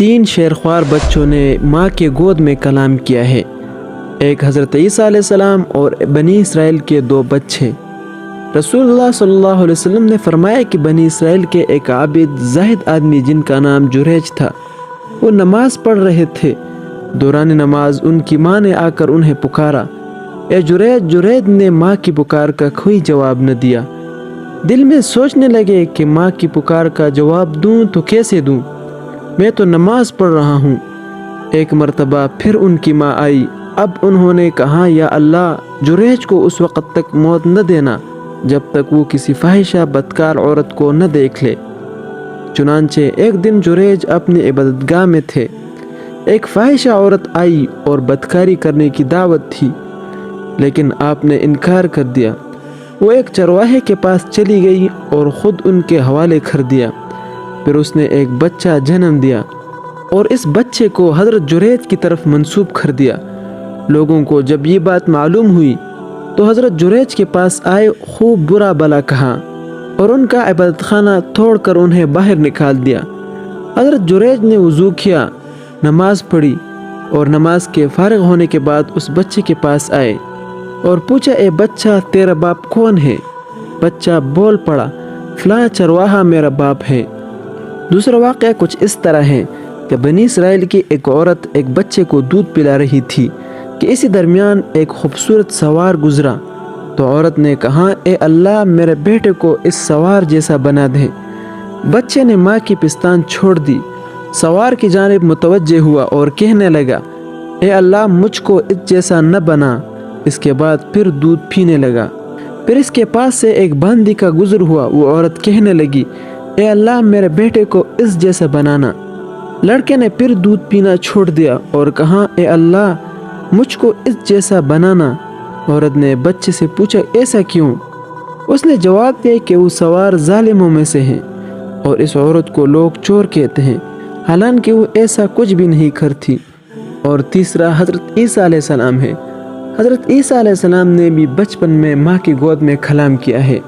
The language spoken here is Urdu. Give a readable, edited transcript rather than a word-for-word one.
3 شیرخوار بچوں نے ماں کے گود میں کلام کیا ہے، ایک حضرت عیسیٰ علیہ السلام اور بنی اسرائیل کے 2 بچے۔ رسول اللہ صلی اللہ علیہ وسلم نے فرمایا کہ بنی اسرائیل کے ایک عابد زاہد آدمی جن کا نام جریج تھا، وہ نماز پڑھ رہے تھے۔ دوران نماز ان کی ماں نے آ کر انہیں پکارا، اے جریج۔ جریج نے ماں کی پکار کا کوئی جواب نہ دیا۔ دل میں سوچنے لگے کہ ماں کی پکار کا جواب دوں تو کیسے دوں، میں تو نماز پڑھ رہا ہوں۔ ایک مرتبہ پھر ان کی ماں آئی۔ اب انہوں نے کہا، یا اللہ، جریج کو اس وقت تک موت نہ دینا جب تک وہ کسی فاحشہ بدکار عورت کو نہ دیکھ لے۔ چنانچہ ایک دن جریج اپنی عبادت گاہ میں تھے، ایک فاحشہ عورت آئی اور بدکاری کرنے کی دعوت تھی، لیکن آپ نے انکار کر دیا۔ وہ ایک چرواہے کے پاس چلی گئی اور خود ان کے حوالے کر دیا۔ پھر اس نے ایک بچہ جنم دیا اور اس بچے کو حضرت جریج کی طرف منسوب کر دیا۔ لوگوں کو جب یہ بات معلوم ہوئی تو حضرت جریج کے پاس آئے، خوب برا بلا کہا اور ان کا عبادت خانہ توڑ کر انہیں باہر نکال دیا۔ حضرت جریج نے وضو کیا، نماز پڑھی اور نماز کے فارغ ہونے کے بعد اس بچے کے پاس آئے اور پوچھا، اے بچہ، تیرا باپ کون ہے؟ بچہ بول پڑا، فلاں چرواہا میرا باپ ہے۔ دوسرا واقعہ کچھ اس طرح ہے کہ بنی اسرائیل کی ایک عورت ایک بچے کو دودھ پلا رہی تھی کہ اسی درمیان ایک خوبصورت سوار گزرا، تو عورت نے کہا، اے اللہ، میرے بیٹے کو اس سوار جیسا بنا دے۔ بچے نے ماں کی پستان چھوڑ دی، سوار کی جانب متوجہ ہوا اور کہنے لگا، اے اللہ، مجھ کو اس جیسا نہ بنا۔ اس کے بعد پھر دودھ پینے لگا۔ پھر اس کے پاس سے ایک باندی کا گزر ہوا، وہ عورت کہنے لگی، اے اللہ، میرے بیٹے کو اس جیسا بنانا۔ لڑکے نے پھر دودھ پینا چھوڑ دیا اور کہا، اے اللہ، مجھ کو اس جیسا بنانا۔ عورت نے بچے سے پوچھا، ایسا کیوں؟ اس نے جواب دیا کہ وہ سوار ظالموں میں سے ہیں اور اس عورت کو لوگ چور کہتے ہیں، حالانکہ وہ ایسا کچھ بھی نہیں کرتی۔ اور تیسرا حضرت عیسیٰ علیہ السلام ہے۔ حضرت عیسیٰ علیہ السلام نے بھی بچپن میں ماں کی گود میں کلام کیا ہے۔